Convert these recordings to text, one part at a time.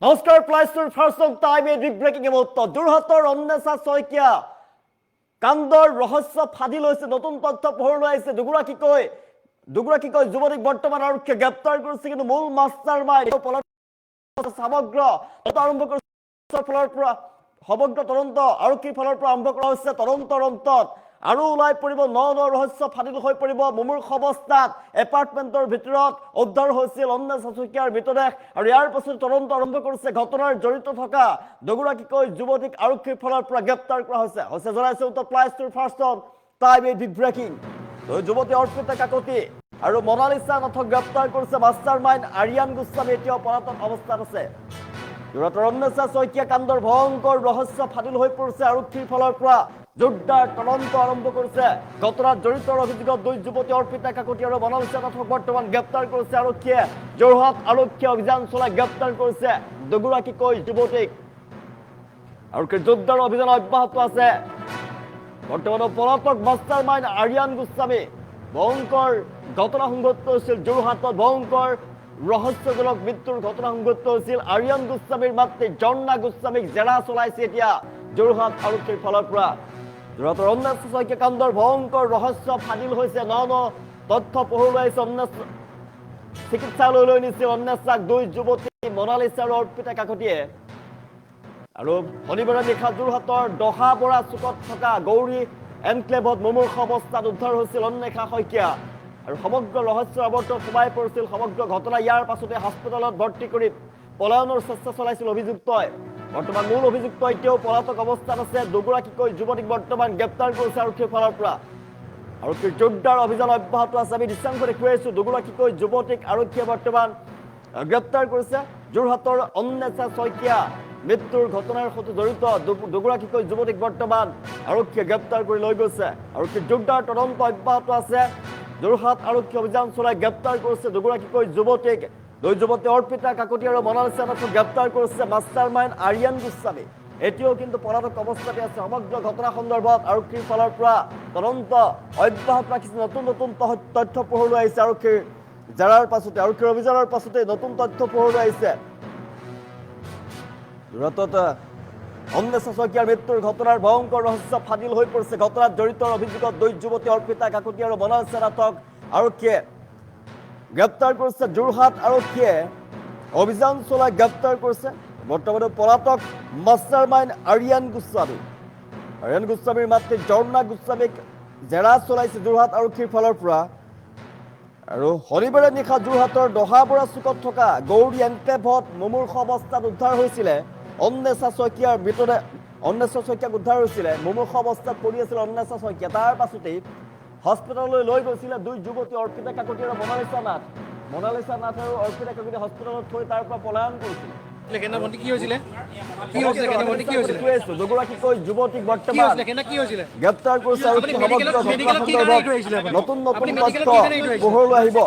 নমস্কাৰ প্লাইষ্টৰ first of time এই breaking মুহূৰ্ত যোৰহাটৰ অন্বেষা শইকীয়া কাণ্ডৰ ৰহস্য ফাদি লৈছে নতুন তথ্য পোহৰলৈ আহিছে দুগৰাকীকৈ যুৱতীক বৰ্তমান আৰক্ষীয়ে গ্ৰেপ্তাৰ কৰিছে কিন্তু মূল মাষ্টাৰ মাইণ্ড সমগ্ৰ আৰম্ভ কৰিছে ফলৰ পৰা সমগ্ৰ তদন্ত আৰক্ষীৰ ফালৰ পৰা আৰম্ভ কৰা হৈছে তদন্তৰ অন্তত আৰু ওলাই পৰিব ন ৰহস্য ফাদিল হৈ পৰিব মুমূৰ্ষ অৱস্থাত এপাৰ্টমেণ্টৰ ভিতৰত উদ্ধাৰ হৈছিল অন্বেষা শইকীয়াৰ মৃতদেহ আৰু ইয়াৰ পাছত তদন্ত আৰম্ভ কৰিছে ঘটনাৰ জড়িত থকা দুগৰাকীকৈ যুৱতীক আৰক্ষীৰ ফালৰ পৰা গ্ৰেপ্তাৰ কৰা হৈছে জনাইছে উত্তৰ প্লাইষ্টৰ ফাৰ্ষ্ট অফ টাইম এই বিগ ব্ৰেকিং যুৱতী অৰ্পিতা কাকতি আৰু মনালিসা নাথক গ্ৰেপ্তাৰ কৰিছে মাষ্টাৰ মাইণ্ড আৰিয়ান গোস্বামী এতিয়াও পলাতক অৱস্থাত আছে যোৰহাটৰ অন্বেষা শইকীয়া কাণ্ডৰ ভয়ংকৰ ৰহস্য ফাদিল হৈ পৰিছে আৰক্ষীৰ ফালৰ পৰা জোৰদাৰ তদন্ত আৰম্ভ কৰিছে ঘটনাত জড়িত অভিযোগত দুই যুৱতী অৰ্পিতা কাকতি আৰু মনালিসা নাথক বৰ্তমান গ্ৰেপ্তাৰ কৰিছে আৰক্ষীয়ে যোৰহাট আৰক্ষীয়ে অভিযান চলাই গ্ৰেপ্তাৰ কৰিছে দুগৰাকীকৈ যুৱতীক আৰক্ষীৰ জোৰদাৰ অভিযান অব্যাহত আছে বৰ্তমানৰ পলাতক মাষ্টাৰ মাইণ্ড আৰিয়ান গোস্বামী ভয়ংকৰ ঘটনা সংঘটিত হৈছিল যোৰহাটত ভয়ংকৰ ৰহস্যজনক মৃত্যুৰ ঘটনা সংঘটিত হৈছিল আৰিয়ান গোস্বামীৰ মাতৃ জৰ্ণা গোস্বামীক জেৰা চলাইছে এতিয়া যোৰহাট আৰক্ষীৰ ফালৰ পৰা যোৰহাটৰ অন্বেষা শইকীয়া কাণ্ডৰ ভয়ংকৰ ৰহস্য ফাদিল হৈছে ন তথ্য পোহৰলৈ আহিছে চিকিৎসালয়লৈ নিছিল অন্বেষাক দুই যুৱতী মনালিসা আৰু অৰ্পিতা কাকতিয়ে আৰু শনিবাৰে নিশা যোৰহাটৰ দহাবৰা চুকত থকা গৌৰী এনক্লেভত মুমূৰ্ষ অৱস্থাত উদ্ধাৰ হৈছিল অন্বেষা শইকীয়া আৰু সমগ্ৰ ৰহস্যৰ আৱৰ্তত সোমাই পৰিছিল সমগ্ৰ ঘটনা ইয়াৰ পাছতে হস্পিটেলত ভৰ্তি কৰি পলায়নৰ চেষ্টা চলাইছিল অভিযুক্তই বৰ্তমান মূল অভিযুক্ত এতিয়াও পলাতক অৱস্থাত আছে দুগৰাকীকৈ যুৱতীক বৰ্তমান গ্ৰেপ্তাৰ কৰিছে আৰক্ষীৰ ফালৰ পৰা আৰক্ষীৰ জোৰদাৰ অভিযান অব্যাহত আছে আমি দৃশ্যাংশ দেখুৱাইছো দুগৰাকীকৈ যুৱতীক আৰক্ষীয়ে বৰ্তমান গ্ৰেপ্তাৰ কৰিছে যোৰহাটৰ অন্বেষা শইকীয়া মৃত্যুৰ ঘটনাৰ সৈতে জড়িত দুগৰাকীকৈ যুৱতীক বৰ্তমান আৰক্ষীয়ে গ্ৰেপ্তাৰ কৰি লৈ গৈছে আৰক্ষীৰ জোৰদাৰ তদন্ত অব্যাহত আছে যোৰহাট আৰক্ষী অভিযান চলাই গ্ৰেপ্তাৰ কৰিছে দুগৰাকীকৈ যুৱতীক দুই যুৱতী অৰ্পিতা কাকতি আৰু মনালিসা নাথক গ্ৰেপ্তাৰ কৰিছে মাষ্টাৰ মাইণ্ড আৰিয়ান গোস্বামী এতিয়াও কিন্তু পলাতক অৱস্থাতে আছে সমগ্ৰ ঘটনা সন্দৰ্ভত আৰক্ষীৰ ফালৰ পৰা তদন্ত অব্যাহত ৰাখিছে নতুন তথ্য পোহৰলৈ আহিছে আৰক্ষীৰ জেৰাৰ পাছতে আৰক্ষীৰ অভিযানৰ পাছতে নতুন তথ্য পোহৰলৈ আহিছে যোৰহাটত অন্বেষা শইকীয়াৰ মৃত্যুৰ ঘটনাৰ ভয়ংকৰ ৰহস্য ফাদিল হৈ পৰিছে ঘটনাত জড়িত অভিযোগত দুই যুৱতী অৰ্পিতা কাকতি আৰু মনালিসা নাথক আৰক্ষীয়ে গ্ৰেপ্তাৰ কৰিছে যোৰহাট আৰক্ষীয়ে অভিযান চলাই গ্ৰেপ্তাৰ কৰিছে বৰ্তমানে পলাতক মাষ্টাৰ মাইণ্ড আৰিয়ান গোস্বামীৰ মাতৃ জৰ্ণা গোস্বামীক জেৰা চলাইছে যোৰহাট আৰক্ষীৰ ফালৰ পৰা আৰু শনিবাৰে নিশা যোৰহাটৰ দহাবৰা চুকত থকা গৌৰী এনক্লেভত মুমূৰ্ষ অৱস্থাত উদ্ধাৰ হৈছিলে অন্বেষা শইকীয়াৰ মৃতদেহ অন্বেষা শইকীয়াক উদ্ধাৰ হৈছিলে মুমূৰ্ষ অৱস্থাত পৰি আছিল অন্বেষা শইকীয়া তাৰ পাছতেই হস্পিটেললৈ লৈ গৈছিলে দুই যুৱতী অৰ্পিতা কাকতি আৰু মনালিসা নাথ আৰু অৰ্পিতা কাকতি হস্পিটেলত থৈ তাৰ পৰা পলায়ন কৰিছিল দুগৰাকীকৈ যুৱতীক বৰ্তমান গ্ৰেপ্তাৰ কৰিছে আৰু নতুন তথ্য পোহৰলৈ আহিব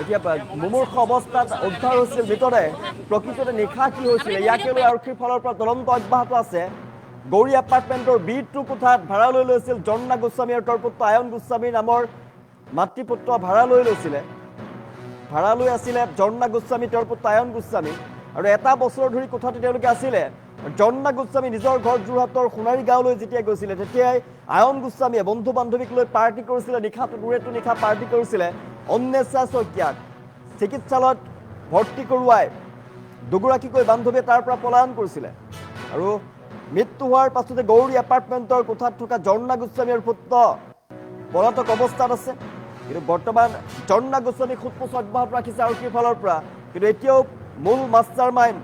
এতিয়া মুমূৰ্ষ অৱস্থাত উদ্ধাৰ হৈছিল মৃতদেহ প্ৰকৃততে নিশা কি হৈছিলে ইয়াকে লৈ আৰক্ষীৰ ফালৰ পৰা তদন্ত অব্যাহত আছে গৌৰী এপাৰ্টমেণ্টৰ B2 কোঠাত ভাড়ালৈ লৈছিল জৰ্ণা গোস্বামী আৰু পুত্ৰ আয়ন গোস্বামী নামৰ মাতৃপুত্ৰ ভাড়ালৈ আছিলে জৰ্ণা গোস্বামী পুত্ৰ আয়ন গোস্বামী আৰু এটা বছৰ ধৰি কোঠাতে তেওঁলোকে আছিলে জৰ্ণা গোস্বামী নিজৰ ঘৰ যোৰহাটৰ সোণাৰী গাঁৱলৈ যেতিয়া গৈছিলে তেতিয়াই আয়ন গোস্বামীয়ে বন্ধু বান্ধৱীক লৈ পাৰ্টি কৰিছিলে নিশা পাৰ্টি কৰিছিলে অন্বেষা শইকীয়াক চিকিৎসালয়ত ভৰ্তি কৰোৱাই দুগৰাকীকৈ বান্ধৱীয়ে তাৰ পৰা পলায়ন কৰিছিলে আৰু মৃত্যু হোৱাৰ পাছতে গৌৰী এপাৰ্টমেণ্টৰ কোঠাত থকা জৰ্ণা গোস্বামীৰ পুত্ৰ পলাতক অৱস্থাত আছে কিন্তু বৰ্তমান জৰ্ণা গোস্বামীক সোধপোছ অব্যাহত ৰাখিছে আৰক্ষীৰ ফালৰ পৰা কিন্তু এতিয়াও মূল মাষ্টাৰ মাইণ্ড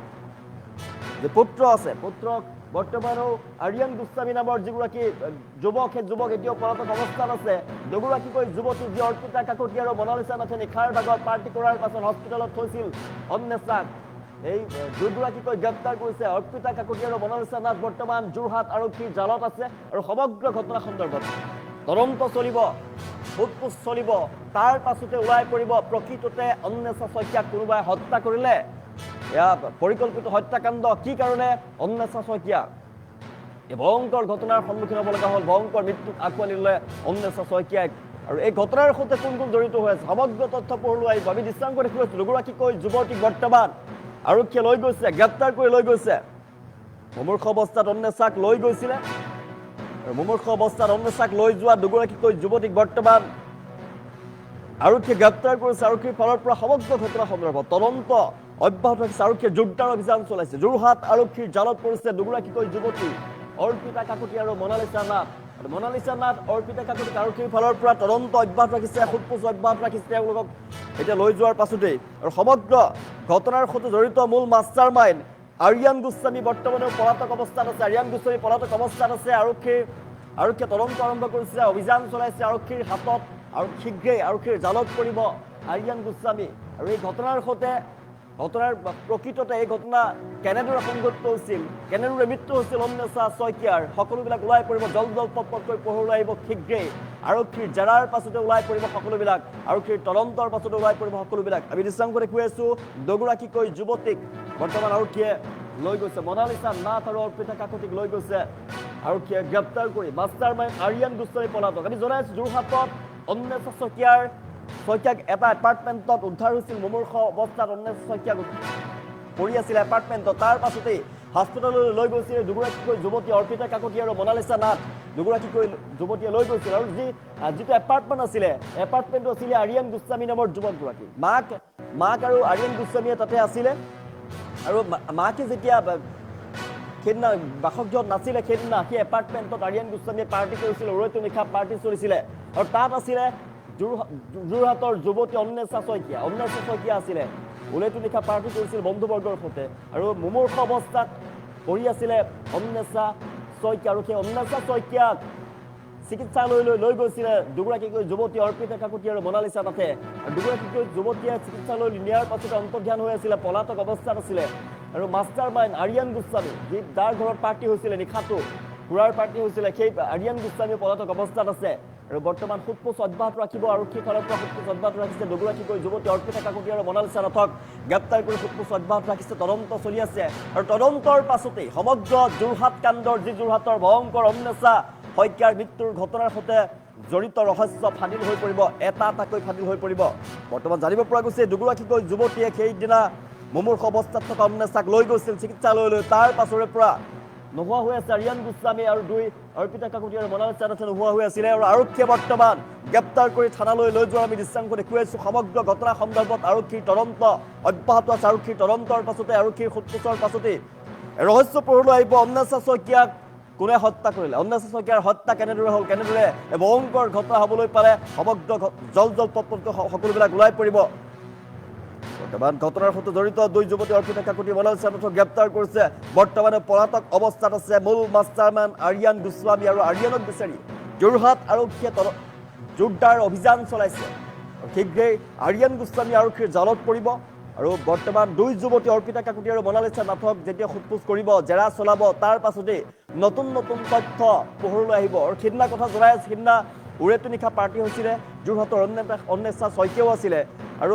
যে পুত্ৰ আছে পুত্ৰক বৰ্তমানো আৰিয়ান গোস্বামী নামৰ যিগৰাকী যুৱক এতিয়াও পলাতক অৱস্থাত আছে দুগৰাকীকৈ যুৱতী যি অৰ্পিতা কাকতি আৰু মনালিসা নাথে নিশাৰ ভাগত পাৰ্টি কৰাৰ পাছত হস্পিটেলত থৈছিল অন্বেষাক এই দুগৰাকীকৈ গ্ৰেপ্তাৰ কৰিছে অৰ্পিতা কাকতি আৰু মনালিসা নাথ বৰ্তমান যোৰহাট আৰক্ষীৰ জালত আছে আৰু সমগ্ৰ ঘটনা সন্দৰ্ভত তদন্ত চলিব সোধপোছ চলিব তাৰ পাছতে ওলাই পৰিব প্ৰকৃততে অন্বেষা শইকীয়াক কোনোবাই হত্যা কৰিলে পৰিকল্পিত হত্যাকাণ্ড কি কাৰণে অন্বেষা শইকীয়া এই ভয়ংকৰ ঘটনাৰ সন্মুখীন হ'ব লগা হ'ল, ভয়ংকৰ মৃত্যুক আঁকোৱালি ল'লে অন্বেষা শইকীয়াই। আৰু এই ঘটনাৰ সৈতে কোন কোন জড়িত হৈ আছে সমগ্ৰ তথ্য পঢ়লৈ আহিব। আমি দৃশ্যাংক দেখুৱাইছোঁ, দুগৰাকীকৈ যুৱতীক বৰ্তমান আৰক্ষীয়ে লৈ গৈছে, গ্ৰেপ্তাৰ কৰি লৈ গৈছে। মুমূৰ্ষ অৱস্থাত অন্বেষাক লৈ গৈছিলে, আৰু মুমূৰ্ষ অৱস্থাত অন্বেষাক লৈ যোৱা দুগৰাকীকৈ যুৱতীক বৰ্তমান আৰক্ষীয়ে গ্ৰেপ্তাৰ কৰিছে। আৰক্ষীৰ ফালৰ পৰা সমগ্ৰ ঘটনা সন্দৰ্ভত তদন্ত অব্যাহত ৰাখিছে। আৰক্ষীয়ে জোৰদাৰ অভিযান চলাইছে। যোৰহাট আৰক্ষীৰ জালত পৰিছে দুগৰাকীকৈ যুৱতী, অৰ্পিতা কাকতি আৰু মনালিছা নাথ। মনালিছা নাথ, অৰ্পিতা কাকতিক আৰক্ষীৰ ফালৰ পৰা তদন্ত অব্যাহত ৰাখিছে, সোধপোছ অব্যাহত ৰাখিছে তেওঁলোকক এতিয়া লৈ যোৱাৰ পাছতেই। আৰু সমগ্ৰ ঘটনাৰ সৈতে জড়িত মূল মাষ্টাৰ মাইণ্ড আৰিয়ান গোস্বামী বৰ্তমানেও পলাতক অৱস্থাত আছে। আৰিয়ান গোস্বামী পলাতক অৱস্থাত আছে। আৰক্ষীয়ে তদন্ত আৰম্ভ কৰিছে, অভিযান চলাইছে আৰক্ষীৰ হাতত, আৰু শীঘ্ৰেই আৰক্ষীৰ জালত পৰিব আৰিয়ান গোস্বামী। আৰু এই ঘটনাৰ সৈতে প্ৰকৃততে এই ঘটনা কেনেদৰে সংঘটিত হৈছিল, কেনেদৰে মৃত্যু হৈছিল অন্বেষা শইকীয়াৰ, সকলোবিলাক ওলাই পৰিব। জলপটকৈ পোহৰলৈ আহিব শীঘ্ৰেই। আৰক্ষীৰ জেৰাৰ পাছতে ওলাই পৰিব সকলোবিলাক, আৰক্ষীৰ তদন্তৰ পাছতে ওলাই পৰিব সকলোবিলাক। আমি দৃশ্যাংক দেখুৱাই আছোঁ, দুগৰাকীকৈ যুৱতীক বৰ্তমান আৰক্ষীয়ে লৈ গৈছে। মনালিছা নাথ আৰু অৰ্পিতা কাকতিক লৈ গৈছে আৰক্ষীয়ে গ্ৰেপ্তাৰ কৰি। মাষ্টাৰ মাইণ্ড আৰিয়ান গোস্বামী পলাতক। আমি জনাই আছোঁ, যোৰহাটত অন্বেষা শইকীয়াক এটা এপাৰ্টমেণ্টত উদ্ধাৰ হৈছিল। মুমূৰ্ষ অৱস্থাত অন্বেষা শইকীয়াক পৰি আছিল এপাৰ্টমেণ্টত। তাৰ পাছতেই হস্পিটেললৈ লৈ গৈছিল দুগৰাকীকৈ যুৱতী, অৰ্পিতা কাকতি আৰু মনালিছা নাথ। দুগৰাকীকৈ যুৱতীয়ে লৈ গৈছিল। আৰু যিটো এপাৰ্টমেণ্ট আছিলে, এপাৰ্টমেণ্টটো আছিলে আৰিয়ান গোস্বামী নামৰ যুৱকগৰাকী। মাক আৰু আৰিয়ান গোস্বামীয়ে তাতে আছিলে। আৰু মাকে যেতিয়া সেইদিনা বাসগৃহত নাছিলে, সেইদিনা সেই এপাৰ্টমেণ্টত আৰিয়ান গোস্বামীয়ে পাৰ্টি কৰিছিলে, উৰৈটো নিশা পাৰ্টি চলিছিলে। আৰু তাত আছিলে যোৰহাটৰ যুৱতী অন্বেষা শইকীয়া আছিলে। উৰৈটো নিশা পাৰ্টি কৰিছিল বন্ধুবৰ্গৰ সৈতে। আৰু মুমূৰ্ষ অৱস্থাত পৰি আছিলে অন্বেষা শইকীয়া। আৰু সেই অন্বেষা শইকীয়াক চিকিৎসালয়লৈ লৈ গৈছিলে দুগৰাকীকৈ যুৱতী, অৰ্পিতা কাকতি আৰু মনালিছা নাথে। আৰু দুগৰাকীকৈ যুৱতীয়ে চিকিৎসালয়লৈ নিয়াৰ পাছতে অন্তৰ্ধান হৈ আছিলে, পলাতক অৱস্থাত আছিলে। আৰু মাষ্টাৰ মাইণ্ড আৰিয়ান গোস্বামী, যাৰ ঘৰত পাৰ্টি হৈছিলে, নিশাটো সুৰাৰ পাৰ্টি হৈছিলে, সেই আৰিয়ান গোস্বামী পলাতক অৱস্থাত আছে। আৰু বৰ্তমান সোধপোছ অব্যাহত ৰাখিব, আৰক্ষীৰ ফালৰ পৰা সোধপোছ অব্যাহত ৰাখিছে। দুগৰাকীকৈ যুৱতী অৰ্পিতা কাকতি আৰু মনালিছা নাথক গ্ৰেপ্তাৰ কৰি সোধপোছ অব্যাহত ৰাখিছে। তদন্ত চলি আছে। আৰু তদন্তৰ পাছতেই সমগ্ৰ যোৰহাট কাণ্ডৰ, যোৰহাটৰ ভয়ংকৰ অন্বেষা শইকীয়াৰ মৃত্যুৰ ঘটনাৰ সৈতে জড়িত ৰহস্য ফাদিল হৈ পৰিব, এটা এটাকৈ ফাদিল হৈ পৰিব। বৰ্তমান জানিব পৰা গৈছে, দুগৰাকীকৈ যুৱতীয়ে সেইদিনা মুমূৰ্ষ অৱস্থাত থকা অন্বেষাক লৈ গৈছিল চিকিৎসালয়লৈ। তাৰ পাছৰে পৰা নোহোৱা হৈ আছে আৰিয়ান গোস্বামী আৰু অৰ্পিতা কাকতি আৰু মনালিছা নাথে নোহোৱা হৈ আছিলে। আৰু আৰক্ষীয়ে বৰ্তমান গ্ৰেপ্তাৰ কৰি থানালৈ লৈ যোৱাৰ আমি দৃশ্যাংশ দেখুৱাইছোঁ। সমগ্ৰ ঘটনা সন্দৰ্ভত আৰক্ষীৰ তদন্ত অব্যাহত আছে। আৰক্ষীৰ তদন্তৰ পাছতে, আৰক্ষীৰ সোধপোছৰ পাছতেই ৰহস্য পোহৰলৈ আহিব। অন্বেষা শইকীয়াক কোনে হত্যা কৰিলে, অন্বেষা শইকীয়াৰ হত্যা কেনেদৰে হ'ল, কেনেদৰে এই ভয়ংকৰ ঘটনা হ'বলৈ পাৰে, সমগ্ৰ জলপটকৈ সকলোবিলাক ওলাই পৰিব। বৰ্তমান ঘটনাৰ সৈতে জড়িত দুই যুৱতী অৰ্পিতা কাকতি, মনালিছা নাথক গ্ৰেপ্তাৰ কৰিছে। বৰ্তমানে পলাতক অৱস্থাত আছে মূল মাষ্টাৰমাইণ্ড আৰিয়ান গোস্বামী। আৰু আৰিয়ানক বিচাৰি যোৰহাট আৰক্ষীয়ে জোৰদাৰ অভিযান চলাইছে। শীঘ্ৰেই আৰিয়ান গোস্বামী আৰক্ষীৰ জালত পৰিব। আৰু বৰ্তমান দুই যুৱতী অৰ্পিতা কাকতি আৰু মনালিছা নাথক যেতিয়া সোধপোছ কৰিব, জেৰা চলাব, তাৰ পাছতেই নতুন নতুন তথ্য পোহৰলৈ আহিব। আৰু সেইদিনা কথা জনাই আছে, সেইদিনা উৰৈটো নিশা পাৰ্টি হৈছিলে, যোৰহাটৰ অন্বেষা শইকীয়াও আছিলে। আৰু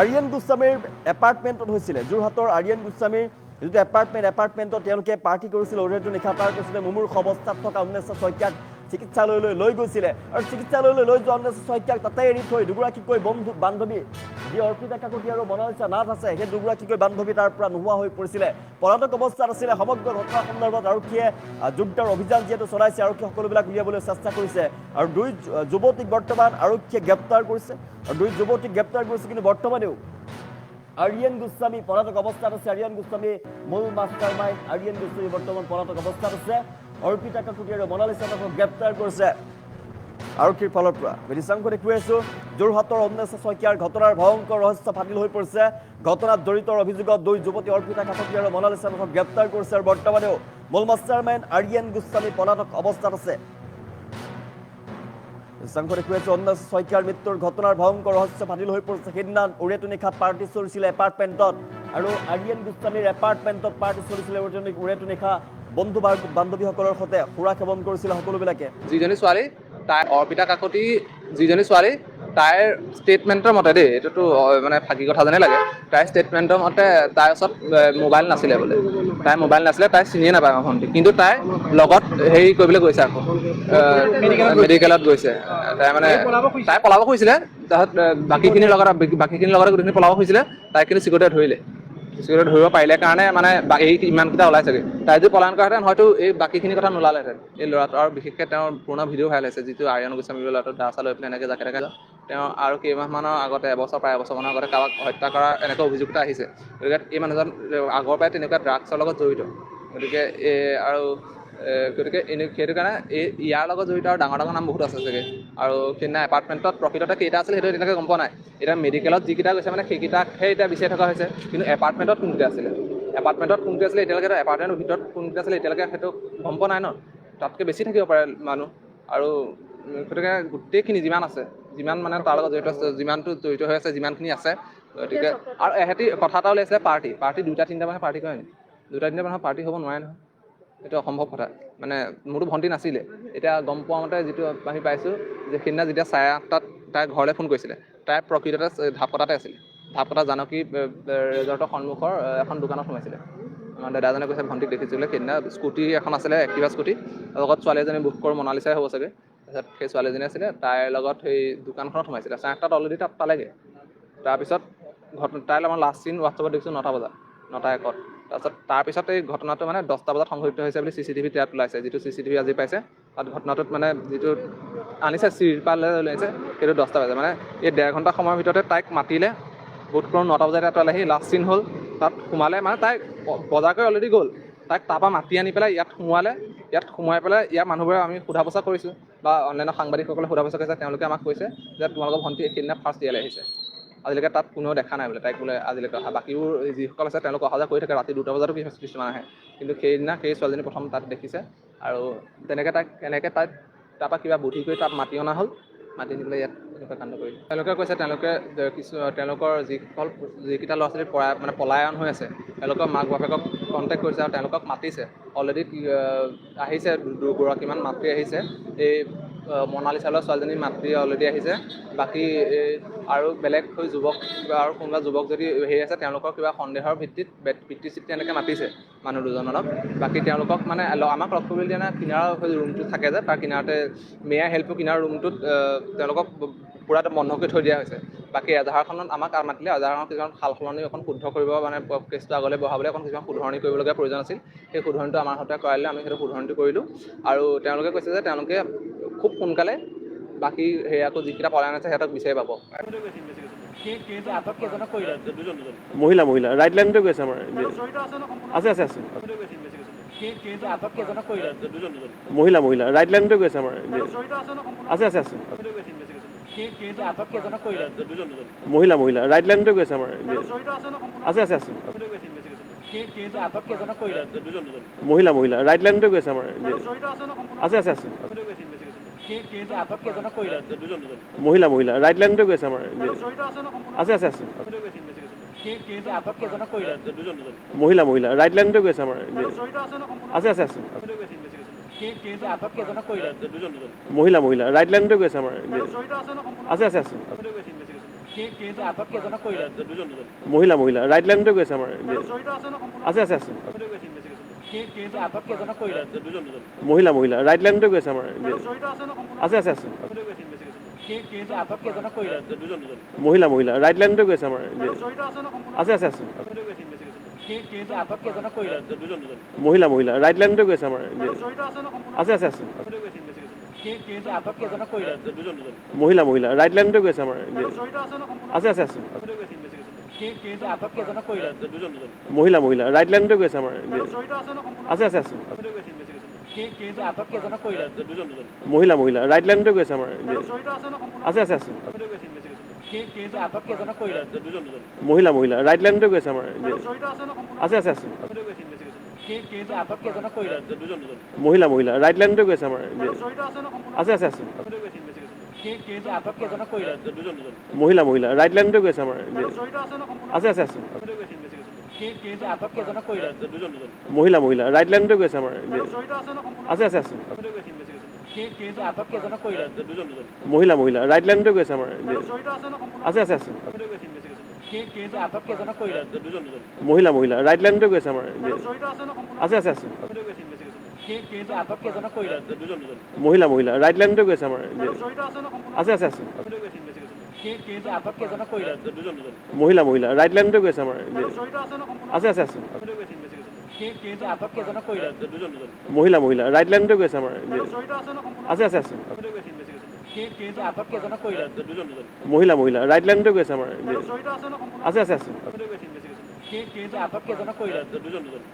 আৰিয়ান গোস্বামীৰ এপাৰ্টমেণ্টত হৈছিলে, যোৰহাটৰ আৰিয়ান গোস্বামীৰ যিটো এপাৰ্টমেণ্টত তেওঁলোকে পাৰ্টি কৰিছিলে উৰৈটো নিশা। তাৰ পাছতে মুমূৰ্ষ অৱস্থাত থকা অন্বেষা শইকীয়াক চিকিৎসালয়লৈ লৈ গৈছিলে। আৰু চিকিৎসালয়লৈ লৈ যোৱা অন্বেষা শইকীয়াক তাতে এৰি থৈ দুগৰাকীকৈ বান্ধৱী, যি অৰ্পিতা কাকতি আৰু মনালিছা নাথ আছে, সেই দুগৰাকীকৈ বান্ধৱী তাৰ পৰা নোহোৱা হৈ পৰিছিলে, পলাতক অৱস্থাত আছিলে। সমগ্ৰ ঘটনা সন্দৰ্ভত আৰক্ষীয়ে জোৰদাৰ অভিযান যিহেতু চলাইছে, আৰক্ষীয়ে সকলোবিলাক উলিয়াবলৈ চেষ্টা কৰিছে। আৰু দুই যুৱতীক বৰ্তমান আৰক্ষীয়ে গ্ৰেপ্তাৰ কৰিছে। আৰু দুই যুৱতীক গ্ৰেপ্তাৰ কৰিছে, কিন্তু বৰ্তমানেও আৰিয়ান গোস্বামী পলাতক অৱস্থাত আছে। আৰিয়ান গোস্বামী মূল মাষ্টাৰ মাইণ্ড আৰিয়ান গোস্বামী বৰ্তমান পলাতক অৱস্থাত আছে। অৰ্পিতা কাকতি আৰু মনালিছা নাথক গ্ৰেপ্তাৰ কৰিছে আৰক্ষীৰ ফালৰ পৰা। দৃশ্যাংশ দেখুৱাই আছোঁ, যোৰহাটৰ অন্বেষা শইকীয়াৰ ঘটনাৰ ভয়ংকৰ ৰহস্য ফাদিল হৈ পৰিছে। ঘটনাত জড়িত অভিযোগত দুই যুৱতী অৰ্পিতা কাকতি আৰু মনালিছা নাথক গ্ৰেপ্তাৰ কৰিছে। আৰু বৰ্তমানেও মূল মাষ্টাৰ মাইণ্ড আৰিয়ান গোস্বামী পলাতক অৱস্থাত আছে। দৃশ্যাংশ দেখুৱাই আছোঁ, অন্বেষা শইকীয়াৰ মৃত্যুৰ ঘটনাৰ ভয়ংকৰ ৰহস্য ফাদিল হৈ পৰিছে। সেইদিনা উৰৈটো নিশা পাৰ্টি চলিছিলে এপাৰ্টমেণ্টত, আৰু আৰিয়ান গোস্বামীৰ এপাৰ্টমেণ্টত পাৰ্টি চলিছিলে উৰৈটো নিশা। বন্ধু বান্ধৱীসকলৰ সৈতে সুৰা সেৱন কৰিছিলে সকলোবিলাকে। যিজনী ছোৱালী, তাই অৰ্পিতা কাকতি যিজনী ছোৱালী, তাইৰ ষ্টেটমেণ্টৰ মতে দেই, এইটোতো মানে ফাঁকি কথা যেনে লাগে, তাইৰ ষ্টেটমেণ্টৰ মতে তাইৰ ওচৰত মোবাইল নাছিলে বোলে, তাইৰ মোবাইল নাছিলে, তাই চিনিয়ে নাপায় আমাৰ ভণ্টি, কিন্তু তাই লগত হেৰি কৰিবলৈ গৈছে আকৌ মেডিকেলত গৈছে। তাই মানে তাই পলাব খুজিছিলে, তাৰপিছত বাকীখিনিৰ লগতে গোটেইখিনি পলাব খুজিছিলে, তাইক কিন্তু চিকিউৰিটিয়ে ধৰিলে। চিকিউৰিটিয়ে ধৰিব পাৰিলে কাৰণে মানে এই ইমানকেইটা ওলাইছেগৈ। তাই যদি পলায়ন কৰাহেঁতেন হয়তো এই বাকীখিনি কথা নোলালেহেঁতেন। এই ল'ৰাটো আৰু বিশেষকৈ তেওঁৰ পুৰণা ভিডিঅ' ভাইৰেল হৈছে, যিটো আৰিয়ান গোস্বামী ল'ৰাটো দা চা লৈ পেলাই এনেকৈ জাকে তাকে তেওঁ আৰু কেইমাহমানৰ আগতে প্ৰায় এবছৰমানৰ আগতে কাৰোবাক হত্যা কৰাৰ এনেকুৱা অভিযোগ এটা আহিছে। গতিকে এই মানুহজন আগৰ পৰাই তেনেকুৱা ড্ৰাগছৰ লগত জড়িত। গতিকে সেইটো কাৰণে ইয়াৰ লগত জড়িত আৰু ডাঙৰ ডাঙৰ নাম বহুত আছে চাগে। আৰু সেইদিনা এপাৰ্টমেণ্টত প্ৰকৃততে কেইটা আছিল সেইটো এতিয়ালৈকে গম পোৱা নাই। এতিয়া মেডিকেলত যিকেইটা গৈছে মানে সেইকেইটাকহে এতিয়া বিচাৰি থকা হৈছে, কিন্তু এপাৰ্টমেণ্টত কোনকেইটা আছিলে এতিয়ালৈকে এপাৰ্টমেণ্টৰ ভিতৰত কোনকেইটা আছিলে এতিয়ালৈকে সেইটো গম পোৱা নাই ন। তাতকৈ বেছি থাকিব পাৰে মানুহ। আৰু গতিকে গোটেইখিনি যিমান আছে, যিমান মানে তাৰ লগত জড়িত আছে, যিমানটো জড়িত হৈ আছে, যিমানখিনি আছে, গতিকে আৰু এহেঁতি কথা এটা উলিয়াইছিলে পাৰ্টি 2-3টা মানুহে পাৰ্টি কৰে নেকি? 2-3টা মানুহৰ পাৰ্টি হ'ব নোৱাৰে নহয়, এইটো অসম্ভৱ কথা। মানে মোৰতো ভণ্টি নাছিলে, এতিয়া গম পোৱা মতে যিটো আমি পাইছোঁ যে সেইদিনা যেতিয়া 8:30 তাই ঘৰলৈ ফোন কৰিছিলে, তাই প্ৰকৃততে ঢাপকটাতে আছিলে। ঢাপকটা জানকী ৰিজৰ্টৰ সন্মুখৰ এখন দোকানত সোমাইছিলে। আমাৰ দাদাজনে কৈছে ভণ্টিক দেখিছিলে সেইদিনা, স্কুটি এখন আছিলে, এক্টিভা স্কুটি, লগত ছোৱালী এজনী বুক কৰোঁ মনালিচাই হ'ব চাগে। তাৰপিছত সেই ছোৱালীজনী আছিলে, তাইৰ লগত সেই দোকানখনত সোমাইছিলে। 8:30 অলৰেডি তাত পালেগৈ। তাৰপিছত তাইৰ লগত লাষ্ট চিন হোৱাটছআপত দেখিছোঁ 9টা বজাত, 9:01। তাৰপিছত এই ঘটনাটো মানে 10টা বজাত সংঘটিত হৈছে বুলি CCTV ইয়াত ওলাইছে, যিটো CCTV আজি পাইছে। তাত ঘটনাটোত মানে যিটো আনিছে চিৰপালে ওলাইছে, সেইটো 10টা বজাত, মানে এই 1.5 ঘণ্টা সময়ৰ ভিতৰতে তাইক মাতিলে, বোধ কৰোঁ 9টা বজাত ইয়াত পালেহি। লাষ্ট চিন হ'ল তাত সোমালে, মানে তাই বজাৰ কৰি অলৰেডি গ'ল। তাইক তাৰপৰা মাতি আনি পেলাই ইয়াত সোমোৱালে। ইয়াত সোমোৱাই পেলাই ইয়াৰ মানুহবোৰে আমি সোধা পোছা কৰিছোঁ, বা অন্যান্য সাংবাদিকসকলে সোধা পোছা কৰিছে, তেওঁলোকে আমাক কৈছে যে তোমালোকৰ ভণ্টি সেইদিনা ফাৰ্ষ্ট ইয়ালৈ আহিছে। আজিলৈকে তাত কোনেও দেখা নাই বোলে তাইক, বোলে আজিলৈকে অহা। বাকীবোৰ যিসকল আছে তেওঁলোক অহা যোৱা কৰি থাকে, ৰাতি 2টা বজাতো কিছুমান আহে, কিন্তু সেইদিনা সেই ছোৱালীজনী প্ৰথম তাত দেখিছে। আৰু তেনেকৈ তাইক তাৰপৰা কিবা বুদ্ধি কৰি তাত মাতি অনা হ'ল, মাতি নি পেলাই ইয়াত এনেকুৱা কাণ্ড কৰিলে। তেওঁলোকে কৈছে তেওঁলোকৰ যিকেইটা ল'ৰা ছোৱালী পলায়ন হৈ আছে, তেওঁলোকৰ মাক বাপেকক কণ্টেক্ট কৰিছে আৰু তেওঁলোকক মাতিছে। অলৰেডি আহিছে, দুগৰাকীমান মাতৃ আহিছে। এই মনালিচালৰ ছোৱালীজনীৰ মাতৃ অলৰেডি আহিছে। বাকী আৰু বেলেগ যুৱক আৰু কোনোবা যুৱক যদি হেৰি আছে, তেওঁলোকৰ কিবা সন্দেহৰ ভিত্তিত পিতৃ চিতৃ এনেকৈ মাতিছে মানুহ দুজনক। বাকী তেওঁলোকক মানে আমাক লগ কৰিবলৈ দিয়া নাই, কিনাৰৰ ৰুমটো থাকে যে, তাৰ কিনাৰতে মেয়াৰ হেল্পৰ কিনাৰ ৰুমটোত তেওঁলোকক পূৰা বন্ধ কৰি থৈ দিয়া হৈছে। বাকী এজাহাৰখনত আমাক মাতিলে, এজাহাৰখনত কিছুমান সাল সলনি অকণ শুদ্ধ কৰিব, মানে কেছটো আগলৈ বঢ়াবলৈ অকণ কিছুমান শুধৰণি কৰিবলগীয়া প্ৰয়োজন আছিল। সেই শুধৰণিটো আমাৰ হাতে কৰাইলে আমি সেইটো শুধৰণিটো কৰিলোঁ। আৰু তেওঁলোকে কৈছে যে তেওঁলোকে খুব সোনকালে বাকী আকৌ যিকেইটা পলায়ন আছে সিহঁতক বিচাৰি পাব। মহিলা ৰাইট লাইনতে গৈছে আমাৰ। আছে। মহিলা ৰাইট লাইনতে গৈছে আমাৰ। আছে। মহিলা ৰাইট লাইনতে গৈছে আমাৰ। আছে। মহিলা ৰাইট লাইনতে গৈছে আমাৰ। আছে। মহিলা ৰাইট লাইনতে গৈছে আমাৰ। আছে। মহিলা ৰাইট লাইনতে গৈছে আমাৰ। আছে। মহিলা ৰাইট লাইনতে গৈছে আমাৰ। আছে। মহিলা ৰাইট লাইনতে গৈছে আমাৰ। আছে। মহিলা ৰাইট লাইনতে গৈছে আমাৰ। আছে। মহিলা ৰাইট লাইনতে গৈছে আমাৰ। আছে। মহিলা ৰাইট লাইনতে গৈছে আমাৰ। আছে। মহিলা ৰাইট লাইনতে গৈছে আমাৰ। আছে। মহিলা ৰাইট লাইনতে গৈছে আমাৰ। আছে। মহিলা ৰাইট লাইনতে গৈছে আমাৰ। আছে। মহিলা ৰাইট লাইনতে গৈছে আমাৰ। আছে। মহিলা ৰাইট লাইনতে গৈছে আমাৰ। আছে। মহিলা ৰাইট লাইনতে গৈছে আমাৰ। আছে। মহিলা ৰাইট লাইনতে গৈছে আমাৰ। আছে। মহিলা মহিলা ৰাইট লাইনতে গৈ আছে আমাৰ আছে আছে আছে মহিলা মহিলা ৰাইট লাইনতে গৈ আছে আমাৰ আছে আছে আছে মহিলা মহিলা ৰাইট লাইনতে গৈ আছে আমাৰ আছে আছে আছে মহিলা মহিলা ৰাইট লাইনতে গৈ আছে আমাৰ আছে আছে আছে মহিলা মহিলা ৰাইট লাইনতে গৈ আছে আমাৰ আছে আছে আছে মহিলা মহিলা ৰাইট লাইনতে গৈ আছে আমাৰ আছে আছে আছে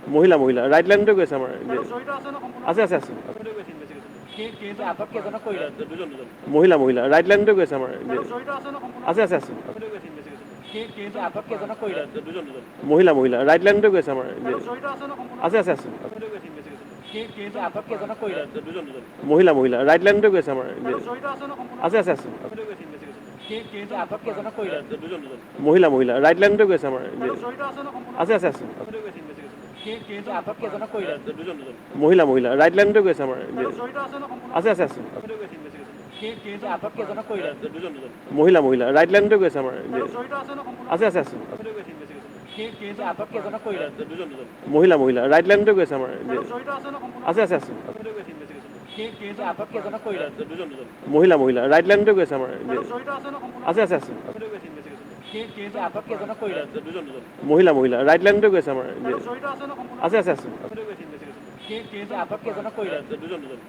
মহিলা মহিলা ৰাইট লাইনতে গৈ আছে আমাৰ আছে আছে আছে মহিলা মহিলা ৰাইট লাইনতে গৈ আছে আমাৰ আছে আছে আছে মহিলা মহিলা ৰাইট লাইনতে গৈ আছে আমাৰ আছে আছে আছে মহিলা মহিলা ৰাইট লাইনতে গৈ আছে আমাৰ আছে আছে আছে মহিলা মহিলা ৰাইট লাইনতে গৈ আছে আমাৰ আছে আছে আছে মহিলা মহিলা ৰাইট লাইনতে গৈ আছে আমাৰ আছে আছে আছে মহিলা মহিলা ৰাইট লাইনতে গৈ আছে আমাৰ আছে আছে আছে মহিলা মহিলা ৰাইট লাইনতে গৈ আছে আমাৰ আছে আছে আছে মহিলা মহিলা ৰাইট লাইনতে গৈ আছে আমাৰ আছে আছে আছে মহিলা মহিলা ৰাইট লাইনতে গৈ আছে আমাৰ আছে আছে আছে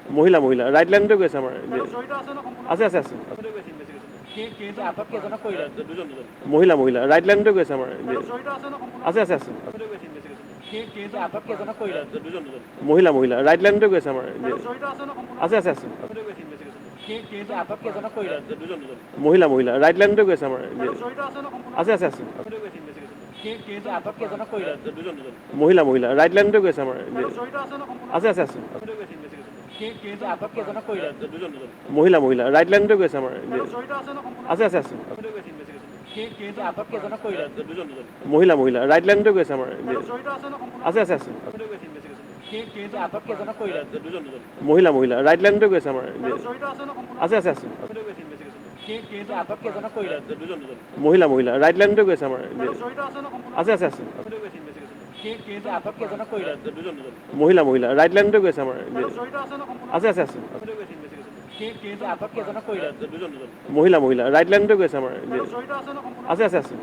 মহিলা মহিলা ৰাইট লাইনতে গৈ আছে আমাৰ আছে আছে আছে মহিলা মহিলা ৰাইট লাইনতে গৈ আছে আমাৰ আছে আছে আছে মহিলা মহিলা ৰাইট লাইনতে গৈ আছে আমাৰ আছে আছে আছে মহিলা মহিলা ৰাইট লাইনতে গৈ আছে আমাৰ আছে আছে আছে মহিলা মহিলা ৰাইট লাইনতে গৈ আছে আমাৰ আছে আছে আছে মহিলা মহিলা ৰাইট লাইনতে গৈ আছে আমাৰ আছে আছে আছে মহিলা মহিলা ৰাইট লাইনতে গৈ আছে আমাৰ আছে আছে আছে মহিলা মহিলা ৰাইট লাইনতে গৈ আছে আমাৰ আছে আছে আছে মহিলা মহিলা ৰাইট লাইনতে গৈ আছে আমাৰ আছে আছে আছে মহিলা মহিলা ৰাইট লাইনতে গৈ আছে আমাৰ আছে আছে আছে মহিলা মহিলা ৰাইট লাইনতে গৈ আছে আমাৰ আছে আছে আছে